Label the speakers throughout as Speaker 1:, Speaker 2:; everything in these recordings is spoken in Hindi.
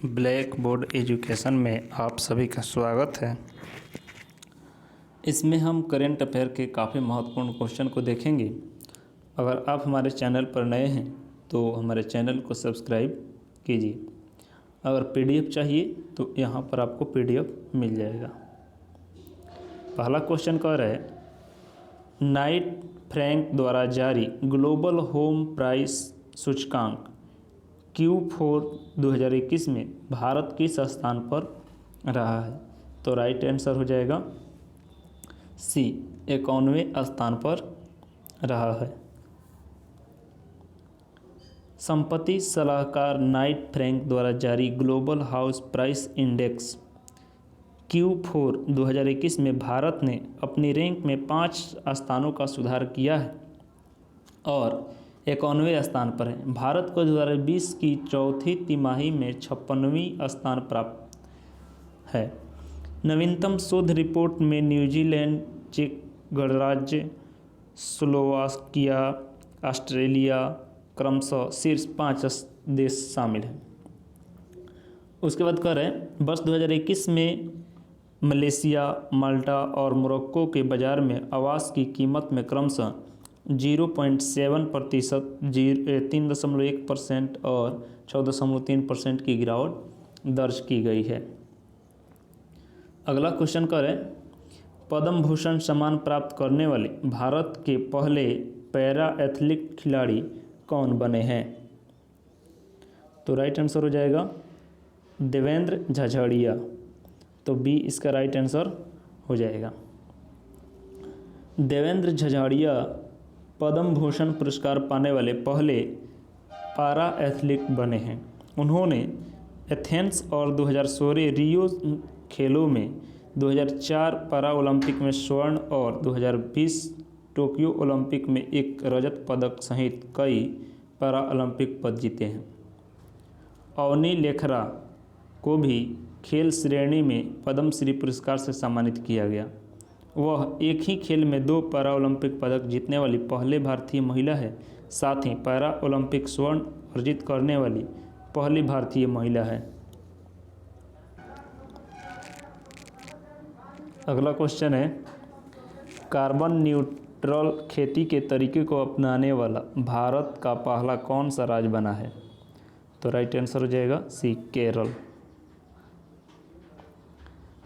Speaker 1: ब्लैक बोर्ड एजुकेशन में आप सभी का स्वागत है। इसमें हम करेंट अफेयर के काफ़ी महत्वपूर्ण क्वेश्चन को देखेंगे। अगर आप हमारे चैनल पर नए हैं तो हमारे चैनल को सब्सक्राइब कीजिए। अगर पीडीएफ चाहिए तो यहाँ पर आपको पीडीएफ मिल जाएगा। पहला क्वेश्चन कह रहा है, नाइट फ्रैंक द्वारा जारी ग्लोबल होम प्राइस सूचकांक Q4 2021 में भारत किस स्थान पर रहा है? तो राइट आंसर हो जाएगा सी, 51वें स्थान पर रहा है। संपत्ति सलाहकार नाइट फ्रैंक द्वारा जारी global house price index Q4 2021 में भारत ने अपनी रैंक में 5 स्थानों का सुधार किया है और 51वें स्थान पर है। भारत को 2020 की चौथी तिमाही में 56वीं स्थान प्राप्त है। नवीनतम शोध रिपोर्ट में न्यूजीलैंड, चेक गणराज्य, स्लोवाकिया, ऑस्ट्रेलिया क्रमशः शीर्ष 5 देश शामिल हैं। उसके बाद कह रहे हैं, वर्ष 2021 में मलेशिया, माल्टा और मोरक्को के बाज़ार में आवास की कीमत में क्रमशः 0.7%, 3.1% और 14.3% की गिरावट दर्ज की गई है। अगला क्वेश्चन करें, पद्म भूषण सम्मान प्राप्त करने वाले भारत के पहले पैरा एथलीट खिलाड़ी कौन बने हैं? तो राइट आंसर हो जाएगा देवेंद्र झाझड़िया। तो बी इसका राइट आंसर हो जाएगा। देवेंद्र झाझड़िया पद्म भूषण पुरस्कार पाने वाले पहले पारा एथलीट बने हैं। उन्होंने एथेंस और 2016 रियो खेलों में, 2004 पारा ओलंपिक में स्वर्ण और 2020 टोक्यो ओलंपिक में एक रजत पदक सहित कई पारा ओलंपिक पद जीते हैं। अवनी लेखरा को भी खेल श्रेणी में पद्मश्री पुरस्कार से सम्मानित किया गया। वह एक ही खेल में 2 पैरा ओलंपिक पदक जीतने वाली पहले भारतीय महिला है। साथ ही पैरा ओलंपिक स्वर्ण अर्जित करने वाली पहली भारतीय महिला है। अगला क्वेश्चन है, कार्बन न्यूट्रल खेती के तरीके को अपनाने वाला भारत का पहला कौन सा राज्य बना है? तो राइट आंसर हो जाएगा सी, केरल।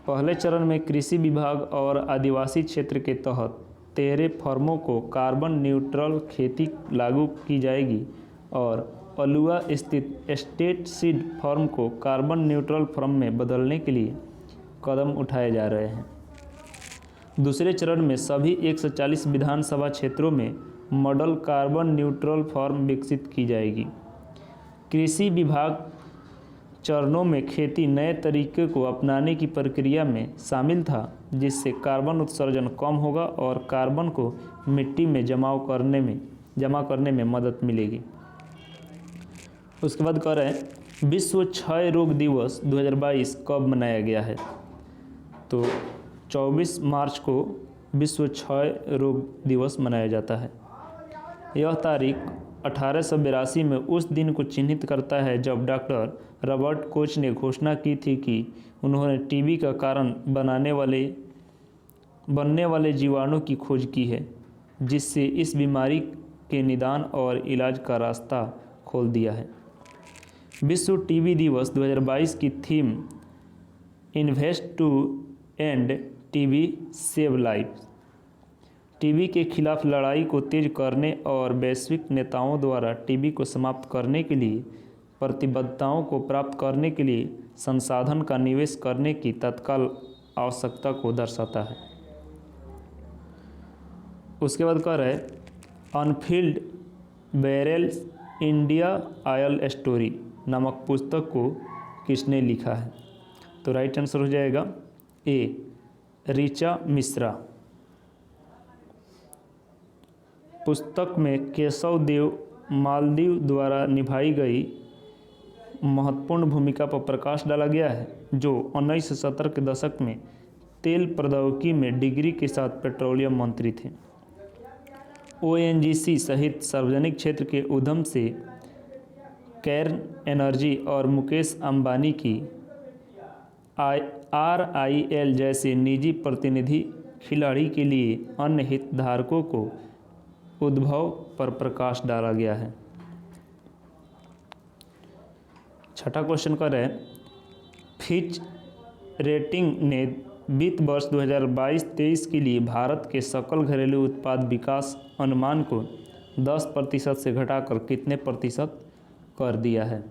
Speaker 1: पहले चरण में कृषि विभाग और आदिवासी क्षेत्र के तहत 13 फर्मों को कार्बन न्यूट्रल खेती लागू की जाएगी और अलुआ स्थित स्टेट सीड फर्म को कार्बन न्यूट्रल फर्म में बदलने के लिए कदम उठाए जा रहे हैं। दूसरे चरण में सभी 140 विधानसभा क्षेत्रों में मॉडल कार्बन न्यूट्रल फर्म विकसित की जाएगी। कृषि विभाग चरणों में खेती नए तरीके को अपनाने की प्रक्रिया में शामिल था, जिससे कार्बन उत्सर्जन कम होगा और कार्बन को मिट्टी में जमा करने में मदद मिलेगी। उसके बाद कह रहे हैं, विश्व क्षय रोग दिवस 2022 कब मनाया गया है? तो 24 मार्च को विश्व क्षय रोग दिवस मनाया जाता है। यह तारीख 1882 में उस दिन को चिन्हित करता है जब डॉक्टर रॉबर्ट कोच ने घोषणा की थी कि उन्होंने टीबी का कारण बनने वाले जीवाणु की खोज की है, जिससे इस बीमारी के निदान और इलाज का रास्ता खोल दिया है। विश्व टीबी दिवस 2022 की theme invest to end TB save life, TB के खिलाफ लड़ाई को तेज करने और वैश्विक नेताओं द्वारा टीबी को समाप्त करने के लिए प्रतिबद्धताओं को प्राप्त करने के लिए संसाधन का निवेश करने की तत्काल आवश्यकता को दर्शाता है। उसके बाद कह रहे हैं, Anfield barrels India oil story नामक पुस्तक को किसने लिखा है? तो राइट आंसर हो जाएगा ए, ऋचा मिश्रा। पुस्तक में केशव देव मालदीव द्वारा निभाई गई महत्वपूर्ण भूमिका पर प्रकाश डाला गया है, जो 1970 के दशक में तेल प्रौद्योगिकी में डिग्री के साथ पेट्रोलियम मंत्री थे। ओएनजीसी सहित सार्वजनिक क्षेत्र के उद्यम से कैर्न एनर्जी और मुकेश अंबानी की RIL जैसे निजी प्रतिनिधि खिलाड़ी के लिए अन्य हितधारकों को उद्भव पर प्रकाश डाला गया है। छठा क्वेश्चन करें, फिच रेटिंग ने वित्त वर्ष 2022-23 के लिए भारत के सकल घरेलू उत्पाद विकास अनुमान को 10% से घटाकर कितने प्रतिशत कर दिया है?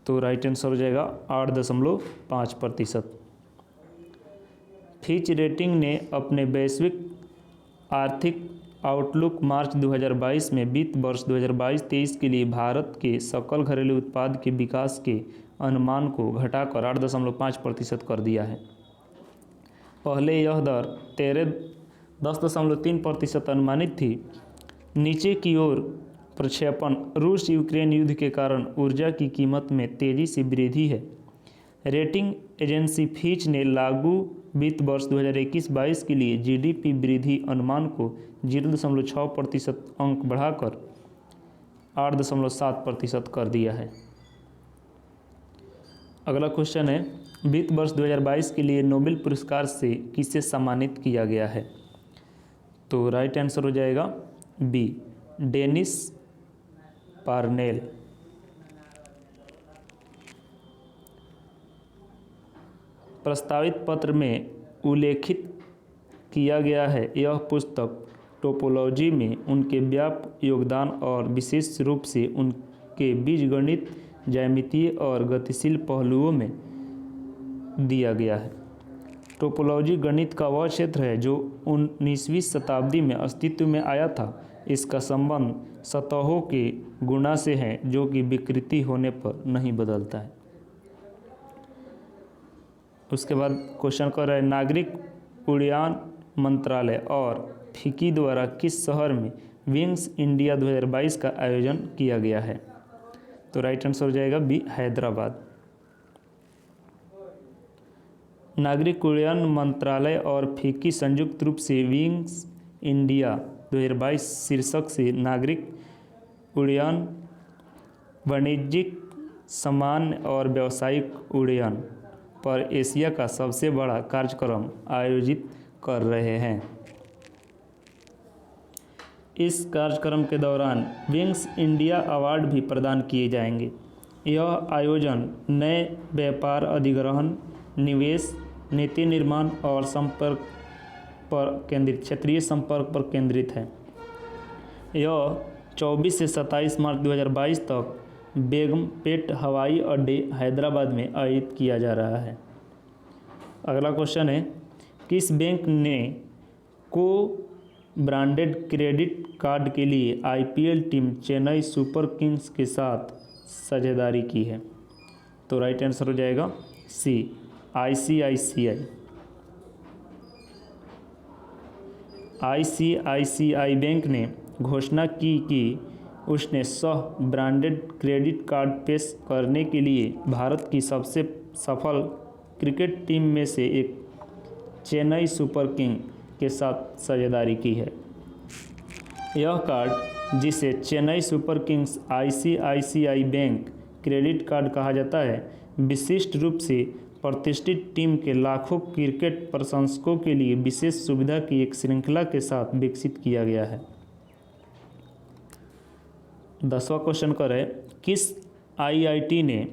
Speaker 1: तो राइट आंसर हो जाएगा 8.5%। फिच रेटिंग ने अपने वैश्विक आर्थिक आउटलुक मार्च 2022 में वित्त वर्ष 2022-23 के लिए भारत के सकल घरेलू उत्पाद के विकास के अनुमान को घटाकर 8.5% कर दिया है। पहले यह दर 10.3% अनुमानित थी। नीचे की ओर प्रक्षेपण रूस यूक्रेन युद्ध के कारण ऊर्जा की कीमत में तेजी से वृद्धि है। रेटिंग एजेंसी फिच ने लागू वित्त वर्ष 2021-22 के लिए GDP वृद्धि अनुमान को 0.6% अंक बढ़ाकर 8.7% कर दिया है। अगला क्वेश्चन है, वित्त वर्ष 2022 के लिए नोबेल पुरस्कार से किसे सम्मानित किया गया है? तो राइट आंसर हो जाएगा बी, डेनिस पार्नेल। प्रस्तावित पत्र में उल्लेखित किया गया है यह पुस्तक टोपोलॉजी में उनके व्यापक योगदान और विशेष रूप से उनके बीजगणित, ज्यामितीय और गतिशील पहलुओं में दिया गया है। टोपोलॉजी गणित का वह क्षेत्र है जो 19वीं शताब्दी में अस्तित्व में आया था। इसका संबंध सतहों के गुणा से है जो कि विकृति होने पर नहीं बदलता है। उसके बाद क्वेश्चन कर रहा है, नागरिक उड्डयन मंत्रालय और फिक्की द्वारा किस शहर में विंग्स इंडिया 2022 का आयोजन किया गया है? तो राइट आंसर हो जाएगा बी, हैदराबाद। नागरिक उड्डयन मंत्रालय और फिक्की संयुक्त रूप से विंग्स इंडिया 2022 शीर्षक से नागरिक उड्डयन, वाणिज्यिक, सामान्य और व्यावसायिक उड्डयन पर एशिया का सबसे बड़ा कार्यक्रम आयोजित कर रहे हैं। इस कार्यक्रम के दौरान विंग्स इंडिया अवार्ड भी प्रदान किए जाएंगे। यह आयोजन नए व्यापार अधिग्रहण, निवेश, नीति निर्माण और क्षेत्रीय संपर्क पर केंद्रित है। यह 24 से 27 मार्च 2022 तक बेगमपेट हवाई अड्डे हैदराबाद में आयोजित किया जा रहा है। अगला क्वेश्चन है, किस बैंक ने को ब्रांडेड क्रेडिट कार्ड के लिए IPL team Chennai super Kings के साथ साझेदारी की है? तो राइट आंसर हो जाएगा सी, ICICI बैंक ने घोषणा की कि उसने ब्रांडेड क्रेडिट कार्ड पेश करने के लिए भारत की सबसे सफल क्रिकेट टीम में से एक चेन्नई सुपर किंग के साथ साझेदारी की है। यह कार्ड, जिसे Chennai super Kings ICICI bank credit card कहा जाता है, विशिष्ट रूप से प्रतिष्ठित टीम के लाखों क्रिकेट प्रशंसकों के लिए विशेष सुविधा की एक श्रृंखला के साथ विकसित किया गया है। 10वां क्वेश्चन करें, किस IIT ने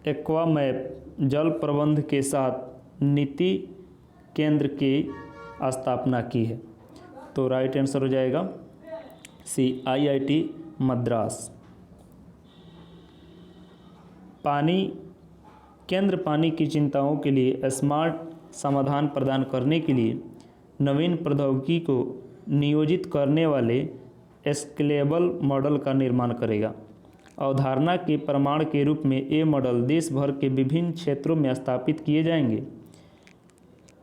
Speaker 1: एक्वामैप जल प्रबंध के साथ नीति केंद्र की स्थापना की है? तो राइट आंसर हो जाएगा सी, IIT मद्रास। केंद्र पानी की चिंताओं के लिए स्मार्ट समाधान प्रदान करने के लिए नवीन प्रौद्योगिकी को नियोजित करने वाले स्केलेबल मॉडल का निर्माण करेगा। अवधारणा के प्रमाण के रूप में ये मॉडल देश भर के विभिन्न क्षेत्रों में स्थापित किए जाएंगे।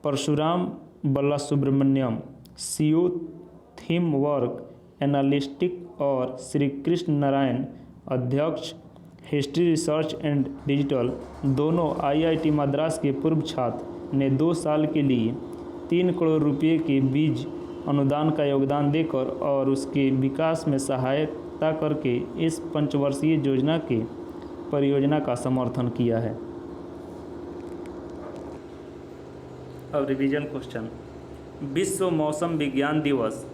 Speaker 1: Parashuram Balasubramaniam, CO theme work analytics और श्री कृष्ण नारायण, अध्यक्ष हिस्ट्री रिसर्च एंड डिजिटल, दोनों IIT मद्रास के पूर्व छात्र, ने 2 साल के लिए 3 करोड़ रुपये के बीज अनुदान का योगदान देकर और उसके विकास में सहायता करके इस पंचवर्षीय योजना के परियोजना का समर्थन किया है। अब रिवीजन क्वेश्चन, विश्व मौसम विज्ञान दिवस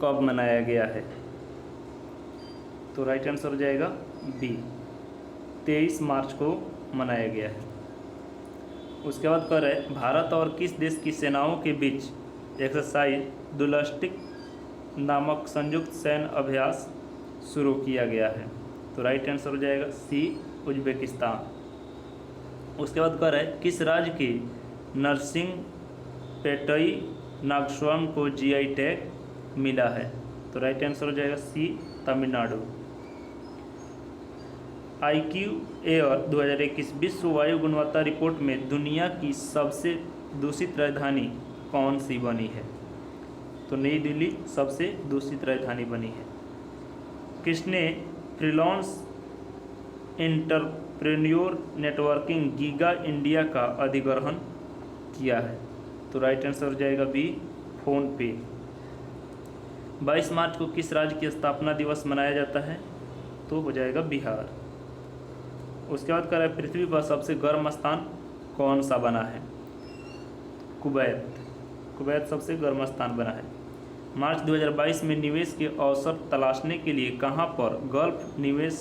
Speaker 1: कब मनाया गया है? तो राइट आंसर हो जाएगा बी, 23 मार्च को मनाया गया है। उसके बाद कह रहे भारत और किस देश की सेनाओं के बीच एक्सरसाइज दुलस्टिक नामक संयुक्त सैन्य अभ्यास शुरू किया गया है? तो राइट आंसर हो जाएगा सी, उज्बेकिस्तान। उसके बाद कह रहे किस राज्य की नरसिंहपेटई नागस्वाम को जीआई टैग मिला है? तो राइट आंसर हो जाएगा सी, तमिलनाडु। IQ-Air 2021 विश्व वायु गुणवत्ता रिपोर्ट में दुनिया की सबसे दूषित राजधानी कौन सी बनी है? तो नई दिल्ली सबसे दूषित राजधानी बनी है। किसने freelance entrepreneur networking giga India का अधिग्रहण किया है? तो राइट आंसर हो जाएगा बी, फोनपे। 22 मार्च को किस राज्य की स्थापना दिवस मनाया जाता है? तो हो जाएगा बिहार। उसके बाद कह रहा है पृथ्वी पर सबसे गर्म स्थान कौन सा बना है? कुवैत। कुवैत सबसे गर्म स्थान बना है। मार्च 2022 में निवेश के अवसर तलाशने के लिए कहां पर गल्फ निवेश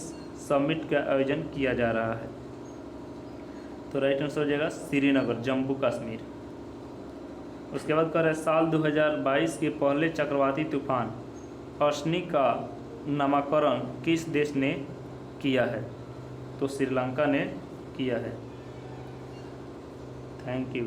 Speaker 1: समिट का आयोजन किया जा रहा है? तो राइट आंसर हो जाएगा श्रीनगर, जम्मू कश्मीर। उसके बाद कह रहे साल 2022 के पहले चक्रवाती तूफान अर्शनी का नामकरण किस देश ने किया है? तो श्रीलंका ने किया है। Thank you.